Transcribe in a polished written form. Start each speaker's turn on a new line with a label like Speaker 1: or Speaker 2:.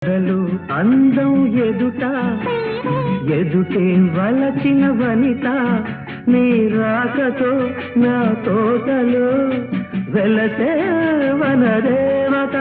Speaker 1: అసలు అందం ఎదుట ఎదుటే వలచిన వనిత నీ రాకతో నా తోటలో వెలసే వనదేవత